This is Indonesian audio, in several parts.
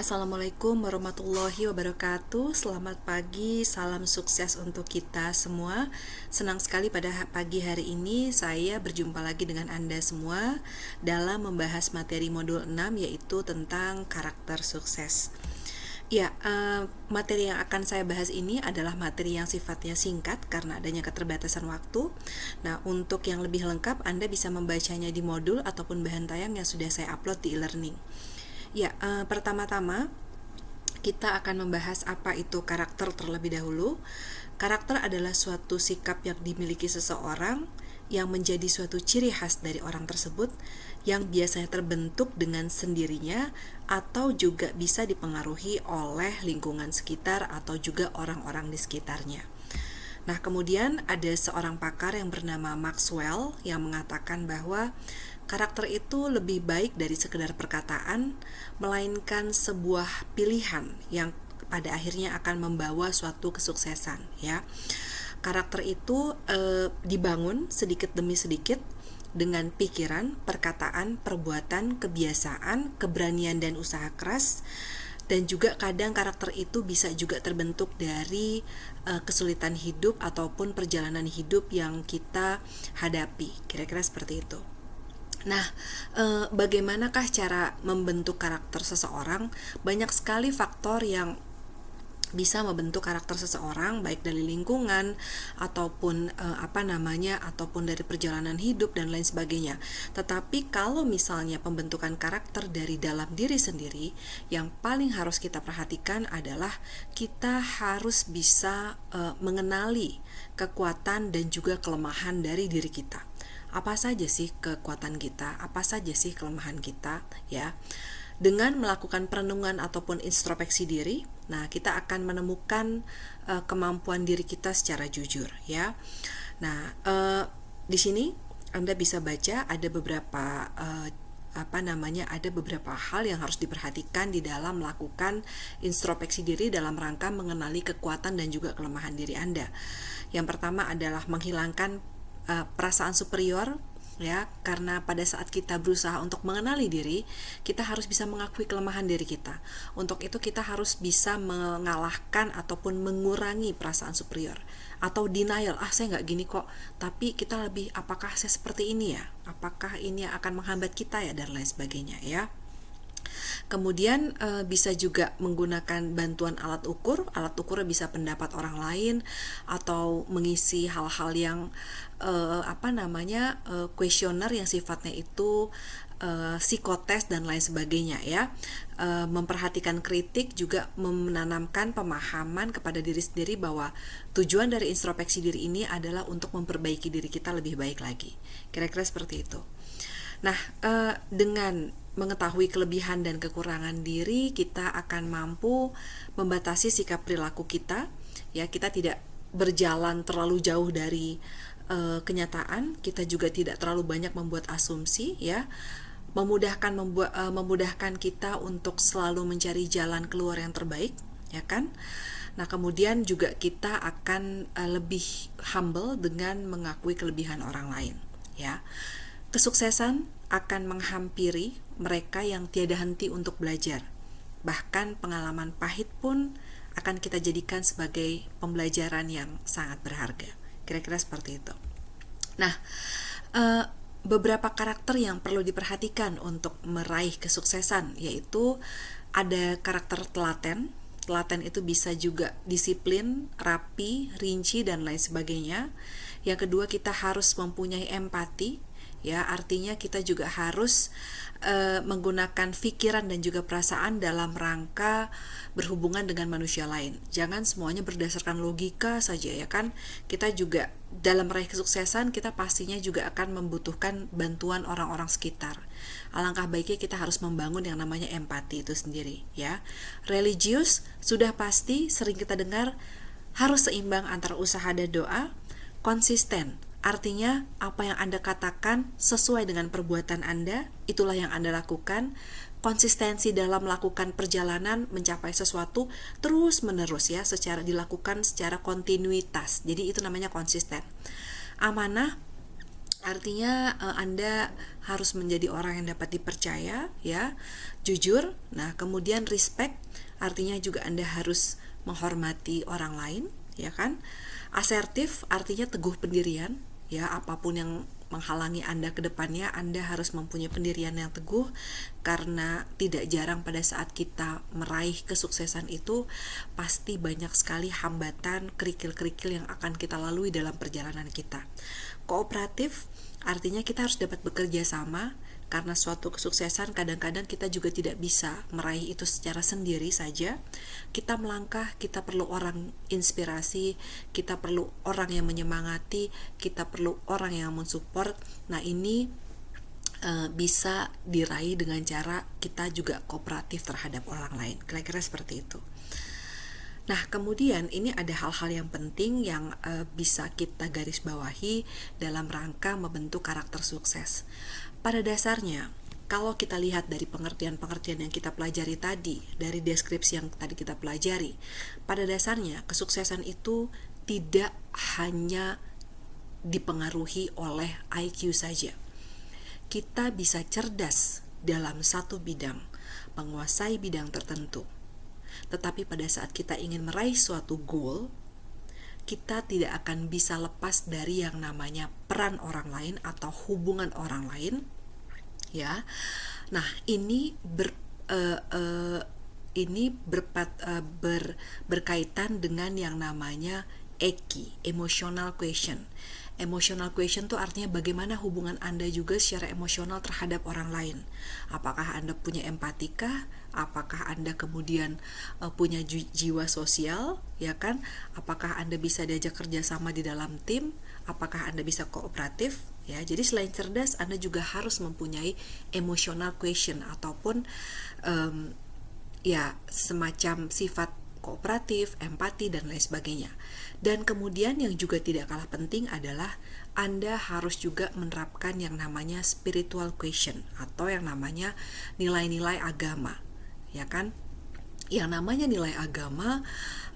Assalamualaikum warahmatullahi wabarakatuh. Selamat pagi, salam sukses untuk kita semua. Senang sekali pada pagi hari ini saya berjumpa lagi dengan Anda semua dalam membahas materi modul 6, yaitu tentang karakter sukses. Ya, materi yang akan saya bahas ini adalah materi yang sifatnya singkat karena adanya keterbatasan waktu. Nah, untuk yang lebih lengkap Anda bisa membacanya di modul ataupun bahan tayang yang sudah saya upload di e-learning. Ya, pertama-tama kita akan membahas apa itu karakter terlebih dahulu. Karakter adalah suatu sikap yang dimiliki seseorang yang menjadi suatu ciri khas dari orang tersebut yang biasanya terbentuk dengan sendirinya atau juga bisa dipengaruhi oleh lingkungan sekitar atau juga orang-orang di sekitarnya. Nah, kemudian ada seorang pakar yang bernama Maxwell yang mengatakan bahwa karakter itu lebih baik dari sekedar perkataan, melainkan sebuah pilihan yang pada akhirnya akan membawa suatu kesuksesan, ya. Karakter itu dibangun sedikit demi sedikit dengan pikiran, perkataan, perbuatan, kebiasaan, keberanian dan usaha keras. Dan juga kadang karakter itu bisa juga terbentuk dari kesulitan hidup ataupun perjalanan hidup yang kita hadapi. Kira-kira seperti itu. Nah, bagaimanakah cara membentuk karakter seseorang? Banyak sekali faktor yang bisa membentuk karakter seseorang, baik dari lingkungan ataupun ataupun dari perjalanan hidup dan lain sebagainya. Tetapi kalau misalnya pembentukan karakter dari dalam diri sendiri, yang paling harus kita perhatikan adalah kita harus bisa mengenali kekuatan dan juga kelemahan dari diri kita. Apa saja sih kekuatan kita? Apa saja sih kelemahan kita, ya? Dengan melakukan perenungan ataupun introspeksi diri, nah kita akan menemukan kemampuan diri kita secara jujur, ya. Nah, di sini Anda bisa baca ada beberapa ada beberapa hal yang harus diperhatikan di dalam melakukan introspeksi diri dalam rangka mengenali kekuatan dan juga kelemahan diri Anda. Yang pertama adalah menghilangkan perasaan superior, ya, karena pada saat kita berusaha untuk mengenali diri, kita harus bisa mengakui kelemahan diri kita. Untuk itu kita harus bisa mengalahkan ataupun mengurangi perasaan superior atau denial, saya nggak gini kok, tapi kita lebih, apakah saya seperti ini ya, apakah ini akan menghambat kita ya, dan lain sebagainya, ya. Kemudian bisa juga menggunakan bantuan alat ukur. Alat ukur bisa pendapat orang lain atau mengisi hal-hal yang kuesioner yang sifatnya itu psikotes dan lain sebagainya, ya. Memperhatikan kritik juga menanamkan pemahaman kepada diri sendiri bahwa tujuan dari introspeksi diri ini adalah untuk memperbaiki diri kita lebih baik lagi. Kira-kira seperti itu. Nah, dengan mengetahui kelebihan dan kekurangan diri, kita akan mampu membatasi sikap perilaku kita, ya. Kita tidak berjalan terlalu jauh dari kenyataan, kita juga tidak terlalu banyak membuat asumsi, ya. Memudahkan kita untuk selalu mencari jalan keluar yang terbaik, ya kan? Nah, kemudian juga kita akan lebih humble dengan mengakui kelebihan orang lain, ya. Kesuksesan akan menghampiri mereka yang tiada henti untuk belajar. Bahkan pengalaman pahit pun akan kita jadikan sebagai pembelajaran yang sangat berharga. Kira-kira seperti itu. Nah, beberapa karakter yang perlu diperhatikan untuk meraih kesuksesan, yaitu ada karakter telaten. Telaten itu bisa juga disiplin, rapi, rinci, dan lain sebagainya. Yang kedua, kita harus mempunyai empati, ya, artinya kita juga harus menggunakan pikiran dan juga perasaan dalam rangka berhubungan dengan manusia lain. Jangan semuanya berdasarkan logika saja, ya kan? Kita juga dalam meraih kesuksesan, kita pastinya juga akan membutuhkan bantuan orang-orang sekitar. Alangkah baiknya kita harus membangun yang namanya empati itu sendiri, ya. Religius sudah pasti sering kita dengar, harus seimbang antara usaha dan doa. Konsisten, artinya apa yang Anda katakan sesuai dengan perbuatan Anda, itulah yang Anda lakukan. Konsistensi dalam melakukan perjalanan mencapai sesuatu terus menerus, ya, dilakukan secara kontinuitas. Jadi itu namanya konsisten. Amanah, Artinya Anda harus menjadi orang yang dapat dipercaya, ya, jujur. Nah, kemudian respect, artinya juga Anda harus menghormati orang lain, ya kan? Asertif artinya teguh pendirian, ya, apapun yang menghalangi Anda ke depannya, Anda harus mempunyai pendirian yang teguh, karena tidak jarang pada saat kita meraih kesuksesan itu pasti banyak sekali hambatan, kerikil-kerikil yang akan kita lalui dalam perjalanan kita. Kooperatif artinya kita harus dapat bekerja sama, karena suatu kesuksesan kadang-kadang kita juga tidak bisa meraih itu secara sendiri saja. Kita melangkah, kita perlu orang inspirasi, kita perlu orang yang menyemangati, kita perlu orang yang mensupport. Nah, ini bisa diraih dengan cara kita juga kooperatif terhadap orang lain. Kira-kira seperti itu. Nah, kemudian ini ada hal-hal yang penting yang bisa kita garis bawahi dalam rangka membentuk karakter sukses. Pada dasarnya, kalau kita lihat dari pengertian-pengertian yang kita pelajari tadi, dari deskripsi yang tadi kita pelajari, pada dasarnya kesuksesan itu tidak hanya dipengaruhi oleh IQ saja. Kita bisa cerdas dalam satu bidang, menguasai bidang tertentu. Tetapi pada saat kita ingin meraih suatu goal, kita tidak akan bisa lepas dari yang namanya peran orang lain atau hubungan orang lain, ya. Nah, ini berkaitan dengan yang namanya EQ, emotional question. Emotional question itu artinya bagaimana hubungan Anda juga secara emosional terhadap orang lain. Apakah Anda punya empatikah? Apakah Anda kemudian punya jiwa sosial, ya kan? Apakah Anda bisa diajak kerjasama di dalam tim? Apakah Anda bisa kooperatif? Ya, jadi selain cerdas, Anda juga harus mempunyai emotional question ataupun ya semacam sifat kooperatif, empati, dan lain sebagainya. Dan kemudian yang juga tidak kalah penting adalah Anda harus juga menerapkan yang namanya spiritual question atau yang namanya nilai-nilai agama, ya kan? Yang namanya nilai agama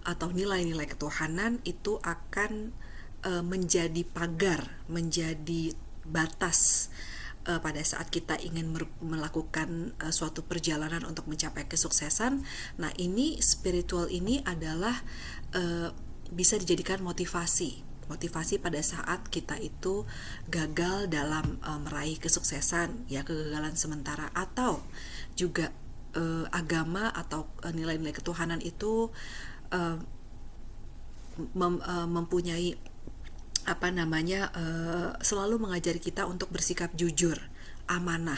atau nilai-nilai ketuhanan itu akan menjadi pagar, menjadi batas pada saat kita ingin melakukan suatu perjalanan untuk mencapai kesuksesan. Nah, ini spiritual ini adalah bisa dijadikan motivasi pada saat kita itu gagal dalam meraih kesuksesan, ya, kegagalan sementara, atau juga agama atau nilai-nilai ketuhanan itu mempunyai selalu mengajari kita untuk bersikap jujur, amanah,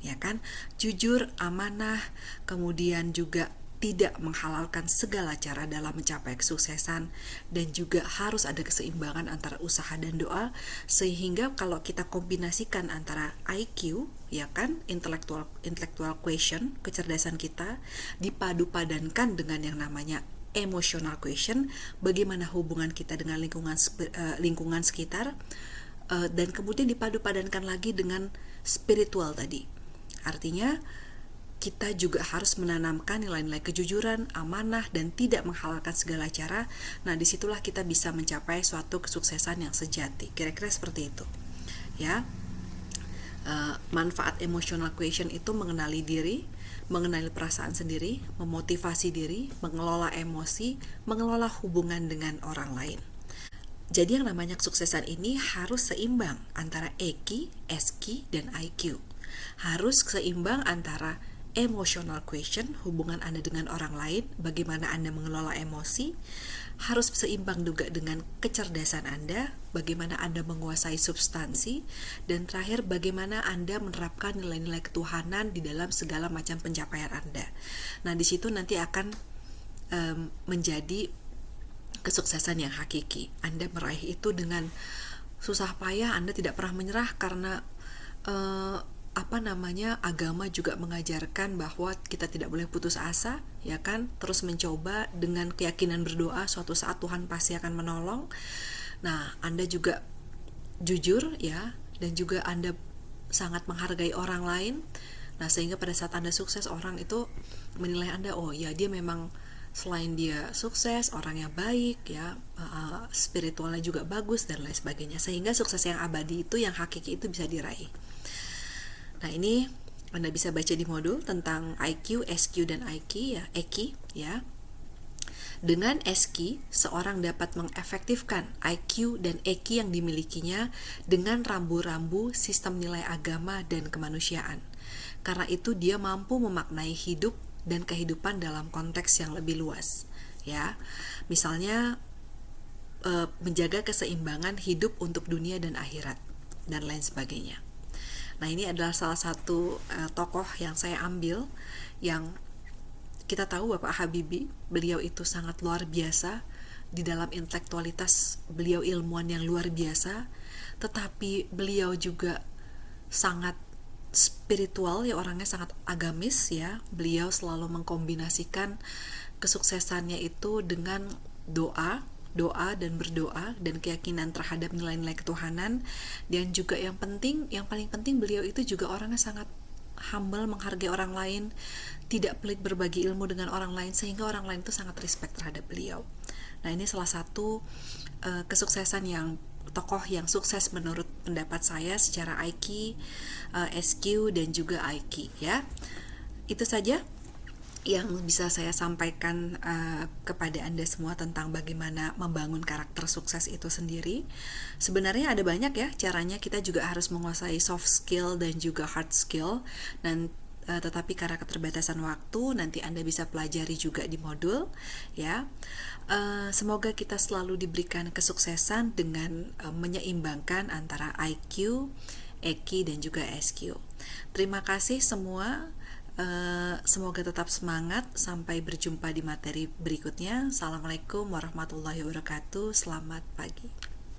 ya kan? Jujur, amanah, kemudian juga tidak menghalalkan segala cara dalam mencapai kesuksesan, dan juga harus ada keseimbangan antara usaha dan doa, sehingga kalau kita kombinasikan antara IQ, ya kan, intellectual question, kecerdasan kita, dipadu-padankan dengan yang namanya emotional question, bagaimana hubungan kita dengan lingkungan sekitar, dan kemudian dipadu-padankan lagi dengan spiritual tadi. Artinya kita juga harus menanamkan nilai-nilai kejujuran, amanah, dan tidak menghalalkan segala cara. Nah, disitulah kita bisa mencapai suatu kesuksesan yang sejati. Kira-kira seperti itu, ya. Manfaat emotional question itu mengenali diri, mengenali perasaan sendiri, memotivasi diri, mengelola emosi, mengelola hubungan dengan orang lain. Jadi yang namanya kesuksesan ini harus seimbang antara EQ, SQ, dan IQ. Harus seimbang antara emotional question, hubungan Anda dengan orang lain, bagaimana Anda mengelola emosi, harus seimbang juga dengan kecerdasan Anda, bagaimana Anda menguasai substansi, dan terakhir bagaimana Anda menerapkan nilai-nilai ketuhanan di dalam segala macam pencapaian Anda. Nah, di situ nanti akan menjadi kesuksesan yang hakiki. Anda meraih itu dengan susah payah, Anda tidak pernah menyerah, karena agama juga mengajarkan bahwa kita tidak boleh putus asa, ya kan, terus mencoba dengan keyakinan berdoa, suatu saat Tuhan pasti akan menolong. Nah, Anda juga jujur, ya, dan juga Anda sangat menghargai orang lain. Nah, sehingga pada saat Anda sukses, orang itu menilai Anda, oh ya, dia memang selain dia sukses, orangnya baik ya, spiritualnya juga bagus dan lain sebagainya, sehingga sukses yang abadi itu, yang hakiki itu bisa diraih. Nah, ini Anda bisa baca di modul tentang IQ, SQ dan IQ ya, EQ ya. Dengan SQ, seorang dapat mengefektifkan IQ dan EQ yang dimilikinya dengan rambu-rambu sistem nilai agama dan kemanusiaan. Karena itu dia mampu memaknai hidup dan kehidupan dalam konteks yang lebih luas ya. Misalnya menjaga keseimbangan hidup untuk dunia dan akhirat dan lain sebagainya. Nah, ini adalah salah satu tokoh yang saya ambil, yang kita tahu Bapak Habibie, beliau itu sangat luar biasa di dalam intelektualitas, beliau ilmuwan yang luar biasa, tetapi beliau juga sangat spiritual ya, orangnya sangat agamis ya. Beliau selalu mengkombinasikan kesuksesannya itu dengan doa dan berdoa dan keyakinan terhadap nilai-nilai ketuhanan. Dan juga yang paling penting beliau itu juga orangnya sangat humble, menghargai orang lain, tidak pelit berbagi ilmu dengan orang lain, sehingga orang lain itu sangat respect terhadap beliau. Nah, ini salah satu kesuksesan yang tokoh yang sukses menurut pendapat saya secara IQ, SQ dan juga IQ ya. Itu saja yang bisa saya sampaikan kepada Anda semua tentang bagaimana membangun karakter sukses itu sendiri. Sebenarnya ada banyak ya caranya, kita juga harus menguasai soft skill dan juga hard skill, dan tetapi karena keterbatasan waktu nanti Anda bisa pelajari juga di modul ya. Semoga kita selalu diberikan kesuksesan dengan menyeimbangkan antara IQ, EQ dan juga SQ. Terima kasih semua. Semoga tetap semangat. Sampai berjumpa di materi berikutnya. Assalamualaikum warahmatullahi wabarakatuh. Selamat pagi.